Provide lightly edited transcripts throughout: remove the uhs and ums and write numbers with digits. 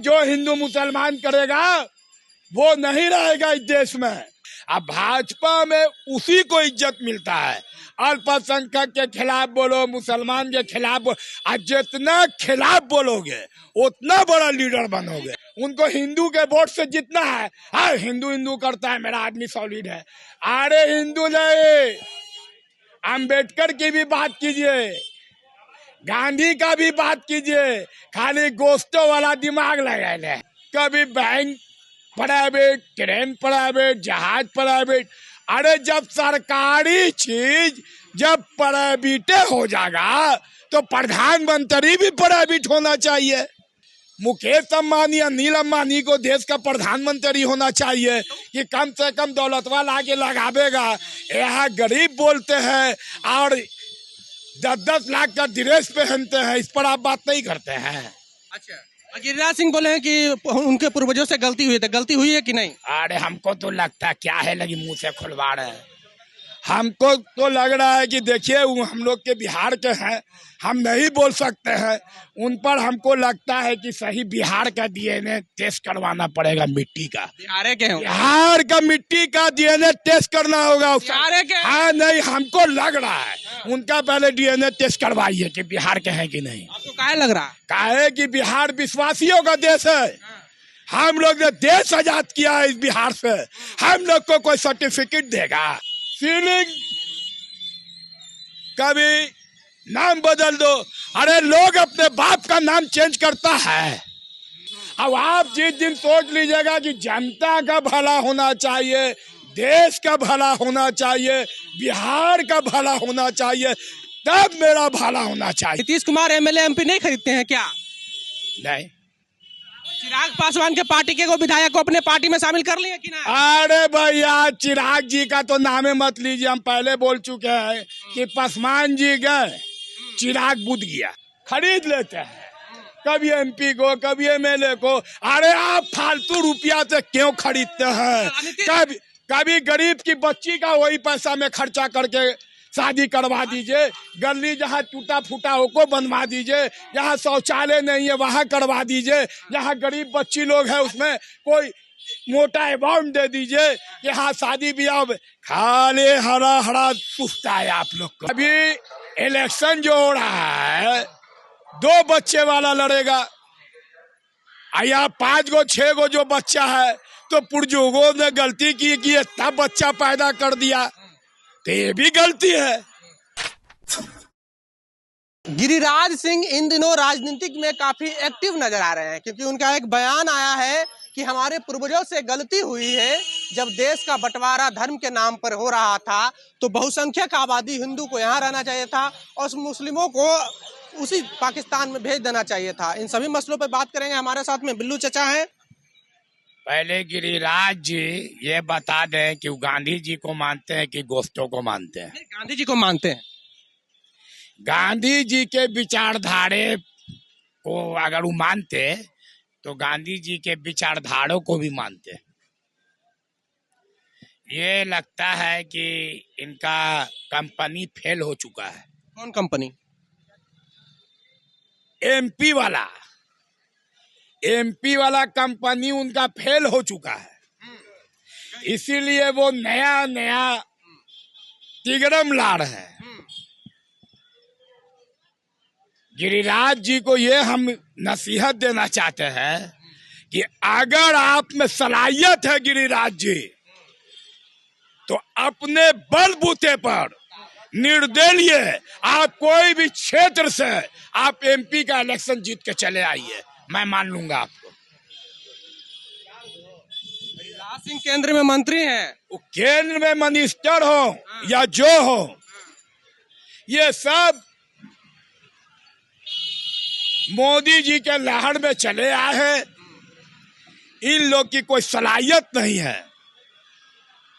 जो हिंदू मुसलमान करेगा वो नहीं रहेगा इस देश में। अब भाजपा में उसी को इज्जत मिलता है। अल्पसंख्यक के खिलाफ बोलो, मुसलमान के खिलाफ बोलो, और जितना खिलाफ बोलोगे उतना बड़ा लीडर बनोगे। उनको हिंदू के वोट से जितना है, हाँ हिंदू हिंदू करता है, मेरा आदमी सॉलिड है। अरे हिंदू नहीं, अंबेडकर की भी बात कीजिए, गांधी का भी बात कीजिए, खाली गोश्तों वाला दिमाग लगाए है। कभी बैंक प्राइवेट, ट्रेन प्राइवेट, जहाज प्राइवेट। अरे जब सरकारी चीज जब प्राइवेट हो जाएगा तो प्रधानमंत्री भी प्राइवेट होना चाहिए। मुकेश अंबानी, अनिल अंबानी को देश का प्रधानमंत्री होना चाहिए कि कम से कम दौलत वाला आके लगावेगा। यहाँ गरीब बोलते हैं और 10-10 लाख का ड्रेस पहनते हैं, इस पर आप बात नहीं करते हैं। अच्छा, गिरिराज सिंह बोले हैं कि उनके पूर्वजों से गलती हुई है, गलती हुई है कि नहीं? अरे हमको तो लगता है क्या है लगी मुंह से खुलवा रहे हैं। हमको तो लग रहा है कि देखिए वो हम लोग के बिहार के हैं, हम नहीं बोल सकते हैं उन पर। हमको लगता है कि सही बिहार का डीएनए टेस्ट करवाना पड़ेगा, मिट्टी का। बिहार का मिट्टी का डीएनए टेस्ट करना होगा। हाँ नहीं, हमको लग रहा है उनका पहले डीएनए टेस्ट करवाइए कि बिहार के हैं कि नहीं। आपको काहे लग रहा है? काहे कि बिहार विश्वासियों का देश है। हम लोग ने देश आजाद किया है इस बिहार से, हम लोग को कोई सर्टिफिकेट देगा? सीलिंग कभी नाम बदल दो, अरे लोग अपने बाप का नाम चेंज करता है। अब आप जिस दिन सोच लीजिएगा कि जनता का भला होना चाहिए, देश का भला होना चाहिए, बिहार का भला होना चाहिए, तब मेरा भला होना चाहिए। नीतीश कुमार एमएलए एमपी नहीं खरीदते हैं क्या? नहीं। चिराग पासवान के पार्टी के विधायक को अपने पार्टी में शामिल कर लिए कि ना? अरे भैया चिराग जी का तो नामे मत लीजिए, हम पहले बोल चुके हैं कि पासवान जी गए, चिराग बुध गया। खरीद लेते हैं कभी एमपी को, कभी एमएलए को। अरे आप फालतू रुपया से क्यों खरीदते हैं? कभी गरीब की बच्ची का वही पैसा में खर्चा करके शादी करवा दीजिए, गली जहाँ टूटा फूटा हो को बनवा दीजिए, जहाँ शौचालय नहीं है वहाँ करवा दीजिए, जहाँ गरीब बच्ची लोग है उसमें कोई मोटा अमाउंट दे दीजिए कि हाँ शादी ब्याह। खाली हरा हरा सुस्ता है आप लोग को। अभी इलेक्शन जो हो रहा है 2 बच्चे वाला लड़ेगा, या 5 गो 6 गो जो बच्चा है, तो पुरजोगों ने गलती की कि इतना बच्चा पैदा कर दिया, तो ये भी गलती है। गिरिराज सिंह इन दिनों राजनीतिक में काफी एक्टिव नजर आ रहे हैं, क्योंकि उनका एक बयान आया है कि हमारे पूर्वजों से गलती हुई है। जब देश का बंटवारा धर्म के नाम पर हो रहा था तो बहुसंख्यक आबादी हिंदू को यहाँ रहना चाहिए था और मुस्लिमों को उसी पाकिस्तान में भेज देना चाहिए था। इन सभी मसलों पर बात करेंगे। हमारे साथ में बिल्लू चचा है। पहले गिरिराज जी ये बता दें कि वो गांधी जी को मानते हैं कि गोश्तों को मानते हैं? गांधी जी को मानते हैं। गांधी जी के विचारधारे को अगर वो मानते तो गांधी जी के विचारधारों को भी मानते। ये लगता है कि इनका कंपनी फेल हो चुका है। कौन कंपनी? एमपी वाला कंपनी उनका फेल हो चुका है, इसीलिए वो नया नया तिगड़म ला रहे हैं। गिरिराज जी को ये हम नसीहत देना चाहते हैं कि अगर आप में सलाहियत है गिरिराज जी, तो अपने बलबूते पर निर्दलीय आप कोई भी क्षेत्र से आप एमपी का इलेक्शन जीत के चले आइए, मैं मान लूंगा आपको। गिरिराज सिंह केंद्र में मंत्री हैं, वो केंद्र में मिनिस्टर हो या जो हो, ये सब मोदी जी के लहर में चले आए हैं। इन लोग की कोई सलाहियत नहीं है।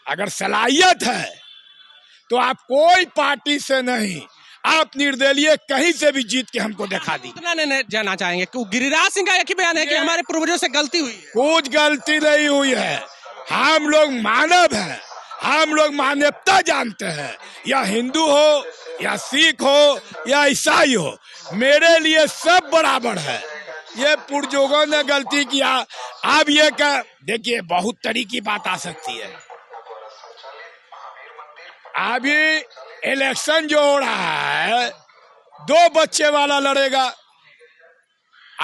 अगर सलाहियत है तो आप कोई पार्टी से नहीं, आप निर्दलीय कहीं से भी जीत के हमको दिखा दी। इतना नहीं जाना चाहेंगे कि गिरिराज सिंह का एक ही बयान है कि हमारे पूर्वजों से गलती हुई है। कुछ गलती नहीं हुई है। हम लोग मानव हैं, हम लोग मानवता जानते हैं। या हिंदू हो या सिख हो या ईसाई हो, मेरे लिए सब बराबर है। ये पुरजोगों ने गलती किया। अब ये देखिए बहुत तरह की बात आ सकती है। अभी इलेक्शन जो हो रहा है 2 बच्चे वाला लड़ेगा,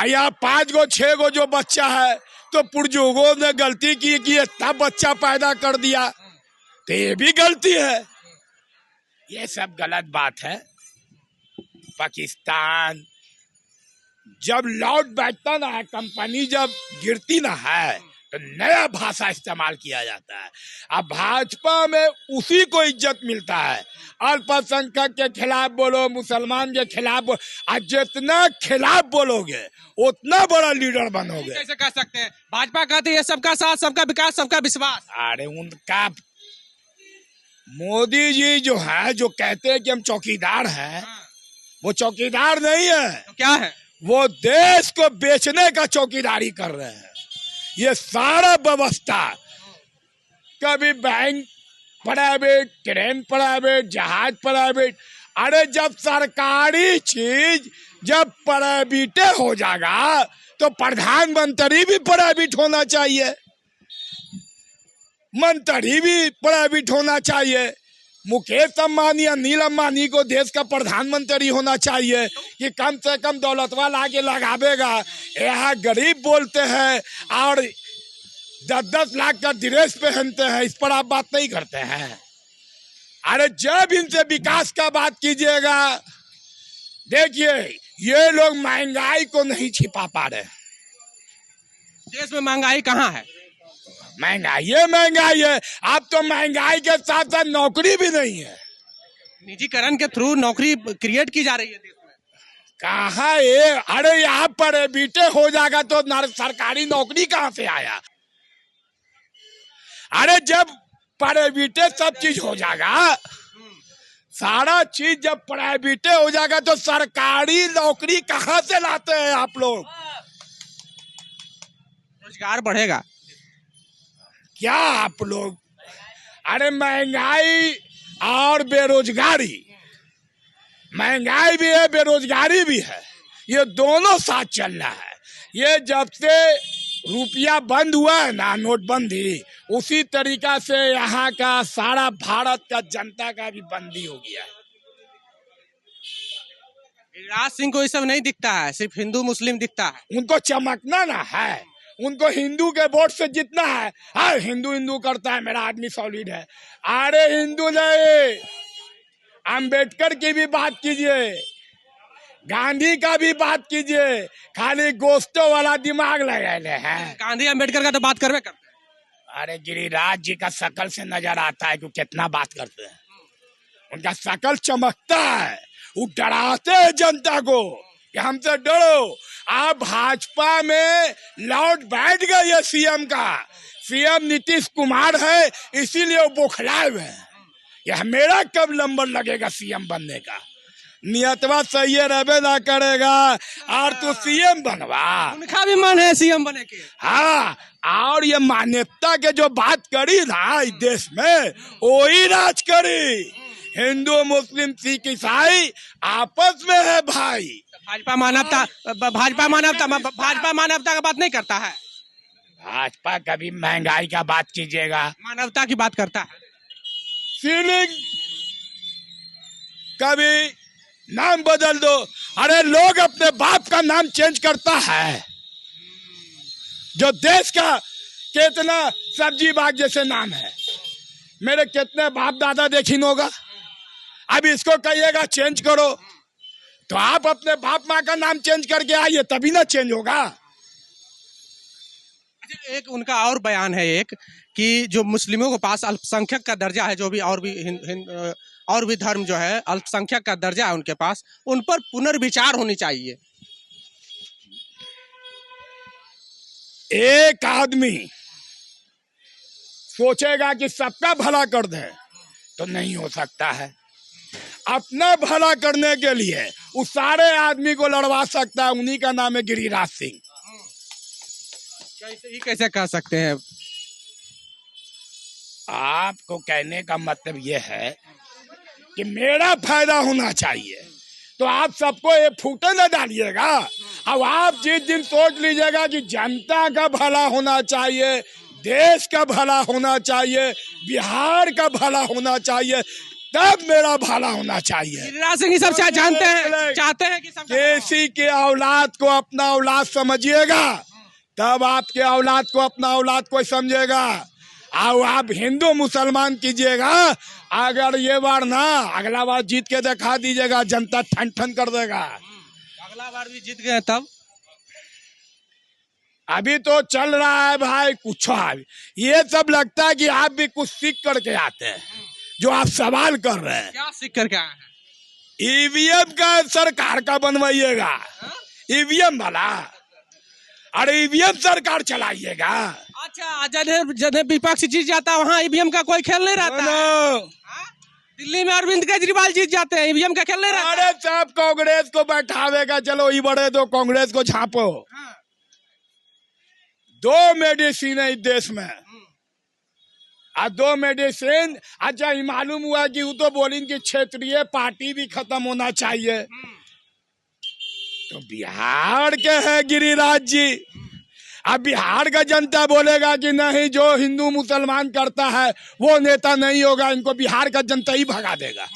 या 5 गो 6 गो जो बच्चा है, तो पुरजोगों ने गलती की कि इतना बच्चा पैदा कर दिया, तो ये भी गलती है। ये सब गलत बात है। पाकिस्तान जब लौट बैठता ना है, कंपनी जब गिरती ना है, तो नया भाषा इस्तेमाल किया जाता है। अब भाजपा में उसी को इज्जत मिलता है। अल्पसंख्यक के खिलाफ बोलो, मुसलमान के खिलाफ बोलो, और जितना खिलाफ बोलोगे उतना बड़ा लीडर बनोगे। कैसे कह सकते हैं? भाजपा कहती है सबका साथ, सबका विकास, सबका विश्वास। अरे उनका मोदी जी जो है, जो कहते हैं कि हम चौकीदार हैं, वो चौकीदार नहीं है। तो क्या है? वो देश को बेचने का चौकीदारी कर रहे हैं। ये सारा व्यवस्था, कभी बैंक प्राइवेट, ट्रेन प्राइवेट, जहाज प्राइवेट, अरे जब सरकारी चीज जब प्राइवेट हो जाएगा तो प्रधानमंत्री भी प्राइवेट होना चाहिए, मंत्री भी प्राइवेट होना चाहिए। मुकेश अंबानी, अनिल अंबानी को देश का प्रधानमंत्री होना चाहिए कि कम से कम दौलतवा लाके लगावेगा। यहाँ गरीब बोलते हैं और 10-10 लाख का ड्रेस पहनते हैं, इस पर आप बात नहीं करते हैं। अरे जब इनसे विकास का बात कीजिएगा, देखिए ये लोग महंगाई को नहीं छिपा पा रहे। देश में महंगाई कहाँ है? महंगाई है। अब तो महंगाई के साथ साथ नौकरी भी नहीं है। निजीकरण के थ्रू नौकरी क्रिएट की जा रही है देश में। कहाँ है? अरे यहाँ पर बीटे हो जाएगा तो सरकारी नौकरी कहाँ से आया? अरे जब प्राइवेटे सब चीज हो जाएगा, सारा चीज जब प्राइवेटे हो जाएगा तो सरकारी नौकरी कहाँ से लाते हैं आप लोग? रोजगार बढ़ेगा क्या आप लोग? अरे महंगाई और बेरोजगारी, महंगाई भी है, बेरोजगारी भी है, ये दोनों साथ चल रहा है। ये जब से रुपया बंद हुआ है ना, नोटबंदी, उसी तरीका से यहाँ का सारा भारत का जनता का भी बंदी हो गया है। गिरिराज सिंह को ये सब नहीं दिखता है, सिर्फ हिंदू मुस्लिम दिखता है। उनको चमकना ना है, उनको हिंदू के वोट से जितना है। हाँ, हिंदू करता है, मेरा आदमी सॉलिड है। अरे हिंदू नहीं, अंबेडकर की भी बात कीजिए, गांधी का भी बात कीजिए, खाली गोश्तों वाला दिमाग लगाए हैं। गांधी अंबेडकर का तो बात करवे करते हैं। अरे गिरिराज जी का शकल से नजर आता है कि कितना बात करते हैं। उनका शकल चमकता है, वो डराते हैं जनता को कि हमसे डरो। आप भाजपा में लौट बैठ गए ये सीएम का। सीएम नीतीश कुमार है, इसीलिए वो बौखलाए हुए हैं। यह मेरा कब नंबर लगेगा सीएम बनने का? नियतवा सही रहे ना करेगा और तू सीएम बनवा। उनका भी मन है सीएम बने के। हाँ, और ये मान्यता के जो बात करी ना इस देश में, वही राज करी। हिंदू मुस्लिम सिख ईसाई आपस में है भाई। भाजपा मानवता का बात नहीं करता है। भाजपा कभी महंगाई का बात कीजिएगा, मानवता की बात करता है। फीलिंग कभी नाम बदल दो। अरे लोग अपने बाप का नाम चेंज करता है। जो देश का कितना सब्जी बाग जैसे नाम है, मेरे कितने बाप दादा देखी होगा। अब इसको कहिएगा चेंज करो, तो आप अपने बाप माँ का नाम चेंज करके आइए, तभी ना चेंज होगा। एक उनका और बयान है एक कि जो मुस्लिमों के पास अल्पसंख्यक का दर्जा है, जो भी और भी धर्म जो है अल्पसंख्यक का दर्जा है उनके पास, उन पर पुनर्विचार होनी चाहिए। एक आदमी सोचेगा कि सबका भला कर दे तो नहीं हो सकता है। अपना भला करने के लिए उस सारे आदमी को लड़वा सकता है, उन्हीं का नाम है गिरिराज सिंह। कैसे कह सकते हैं? आपको कहने का मतलब यह है कि मेरा फायदा होना चाहिए, तो आप सबको ये फूटे न डालिएगा अब आप जिस दिन सोच लीजिएगा कि जनता का भला होना चाहिए, देश का भला होना चाहिए, बिहार का भला होना चाहिए, तब मेरा भला होना चाहिए। गिरिराज सिंह ये सब चाहते हैं कि सब किसी के औलाद को अपना औलाद समझिएगा, तब आपके औलाद को अपना औलाद कोई समझेगा। और आप हिंदू मुसलमान कीजिएगा, अगर ये बार ना, अगला बार जीत के दिखा दीजिएगा, जनता ठन ठन कर देगा। अगला बार भी जीत गए तब? अभी तो चल रहा है भाई कुछ। ये सब लगता है कि आप भी कुछ सीख करके आते हैं, जो आप सवाल कर रहे हैं। क्या सीख करके आए हैं? ईवीएम का सरकार का बनवाइएगा, ईवीएम वाला, अरे ईवीएम सरकार चलाइएगा। अच्छा, जब विपक्ष जीत जाता है वहाँ ईवीएम का कोई खेल नहीं रहता है? दिल्ली में अरविंद केजरीवाल जीत जाते हैं, ईवीएम का खेल नहीं रहता। अरे सब कांग्रेस को बैठावेगा, चलो ये बड़े दो कांग्रेस को झांपो। दो मेडिसिन है इस देश में, और दो मेडिसिन। अच्छा, ये मालूम हुआ कि वो तो बोलेंगे कि क्षेत्रीय पार्टी भी खत्म होना चाहिए। तो बिहार के है गिरिराज जी, अब बिहार का जनता बोलेगा कि नहीं, जो हिंदू मुसलमान करता है वो नेता नहीं होगा, इनको बिहार का जनता ही भगा देगा।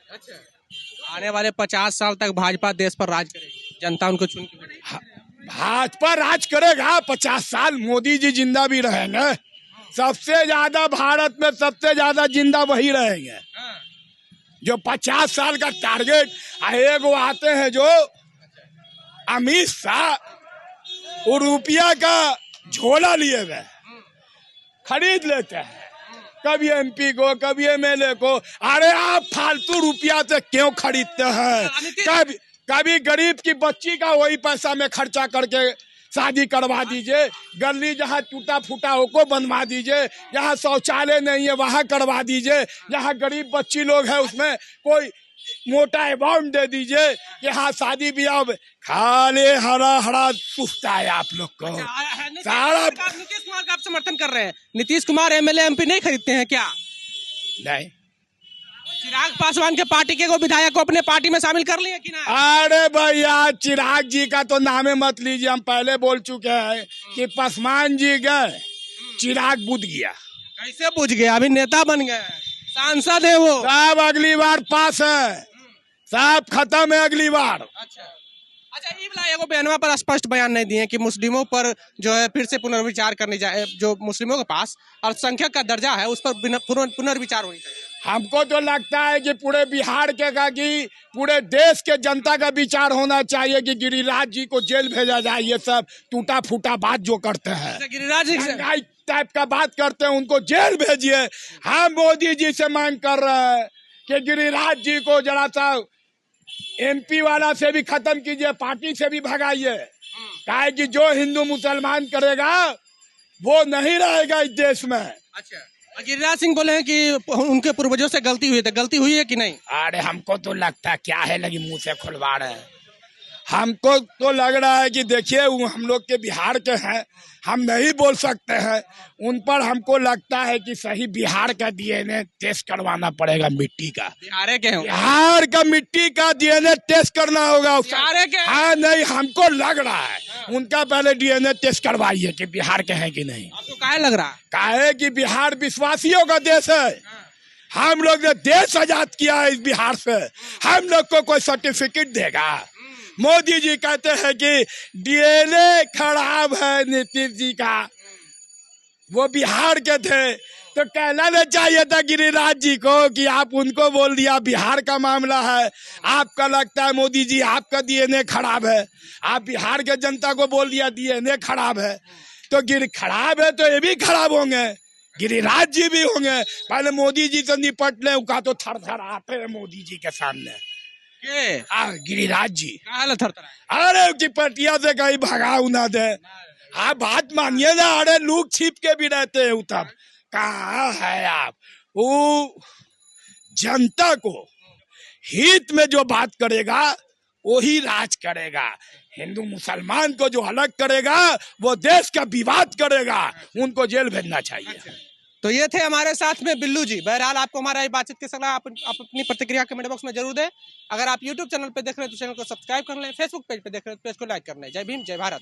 अच्छा, आने वाले 50 साल तक भाजपा देश पर राज करेगी, जनता उनको चुन के भाजपा राज करेगा 50 साल। मोदी जी जिंदा भी रहेंगे, सबसे ज्यादा भारत में सबसे ज्यादा जिंदा वही रहेंगे जो 50 साल का टारगेट। एक वो आते हैं जो अमित शाह, वो रुपया का झोला लिए हुए खरीद लेते हैं, कभी एमपी को, कभी एमएलए को। अरे आप फालतू रुपया से क्यों खरीदते हैं? कभी गरीब की बच्ची का वही पैसा में खर्चा करके शादी करवा दीजिए, गली जहाँ टूटा फूटा हो को बनवा दीजिए, जहाँ शौचालय नहीं है वहाँ करवा दीजिए, जहाँ गरीब बच्ची लोग है उसमें कोई मोटा अमाउंट दे दीजिए कि हाँ शादी ब्याह। खाली हरा हरा सुस्ता है आप लोग को। सारा नीतीश कुमार का आप समर्थन कर रहे हैं? नीतीश कुमार एमएलए एमपी नहीं खरीदते हैं क्या? नहीं। चिराग पासवान के पार्टी के विधायक को अपने पार्टी में शामिल कर लिए कि ना? अरे भैया, चिराग जी का तो नामे मत लीजिए, हम पहले बोल चुके हैं कि पासवान जी गए, चिराग बुझ गया। कैसे बुझ गया? अभी नेता बन गए, सांसद है वो। सब अगली बार पास है, सब खत्म है अगली बार। अच्छा, ये वाला एगो बयानवा पर स्पष्ट बयान नहीं दिए कि मुस्लिमों पर जो है फिर से पुनर्विचार करने जाए, जो मुस्लिमों के पास अल्पसंख्यक का दर्जा है उस पर पुनर्विचार होनी चाहिए। हमको तो लगता है कि पूरे बिहार के का कि पूरे देश के जनता का विचार होना चाहिए कि गिरिराज जी को जेल भेजा जाए। ये सब टूटा फूटा बात जो करते हैं, गिरिराज जी टाइप का बात करते हैं, उनको जेल भेजिए। हम मोदी जी से मांग कर रहे हैं कि गिरिराज जी को जरा सा एमपी वाला से भी खत्म कीजिए, पार्टी से भी भगाइए। काहे कि जो हिंदू मुसलमान करेगा वो नहीं रहेगा इस देश में। अच्छा, गिरिराज सिंह बोले हैं कि उनके पूर्वजों से गलती हुई है, गलती हुई है कि नहीं? अरे हमको तो लगता है, क्या है लगी मुंह से खुलवा रहे हैं। हमको तो लग रहा है कि देखिए वो हम लोग के बिहार के हैं, हम नहीं बोल सकते हैं उन पर। हमको लगता है कि सही बिहार का डीएनए टेस्ट करवाना पड़ेगा, मिट्टी का। बिहार का मिट्टी का डीएनए टेस्ट करना होगा। हाँ, नहीं, हमको लग रहा है उनका पहले डीएनए टेस्ट करवाइए कि बिहार के हैं कि नहीं। आपको काहे लग रहा है? काहे कि बिहार विश्वासियों का देश है। हम लोग ने देश आजाद किया है इस बिहार से, हम लोग को कोई सर्टिफिकेट देगा? मोदी जी कहते हैं कि डीएनए खराब है नीतीश जी का, वो बिहार के थे, तो कहना चाहिए था गिरिराज जी को कि आप उनको बोल दिया बिहार का मामला है, आपका लगता है मोदी जी आपका डीएनए खराब है, आप बिहार के जनता को बोल दिया डीएनए खराब है। तो खराब है तो ये भी खराब होंगे, गिरिराज जी भी होंगे। पहले मोदी जी से निपट ले, उनका तो थर थर आते हैं मोदी जी के सामने। गिरिराज जी अरे की पटिया से कहीं भगाऊ ना दे। आप बात मानिए ना, अरे लूक छिप के भी रहते हैं तब। कहाँ है आप? वो जनता को हित में जो बात करेगा वही राज करेगा। हिंदू मुसलमान को जो अलग करेगा वो देश का विवाद करेगा, उनको जेल भेजना चाहिए। तो ये थे हमारे साथ में बिल्लू जी। बहरहाल आपको हमारा ये बातचीत कैसा लगा, आप अपनी प्रतिक्रिया कमेंट बॉक्स में जरूर दें। अगर आप यूट्यूब चैनल पे देख रहे हैं तो चैनल को सब्सक्राइब कर लें, फेसबुक पेज पे देख रहे हैं तो पेज को लाइक कर लें। जय भीम, जय भारत।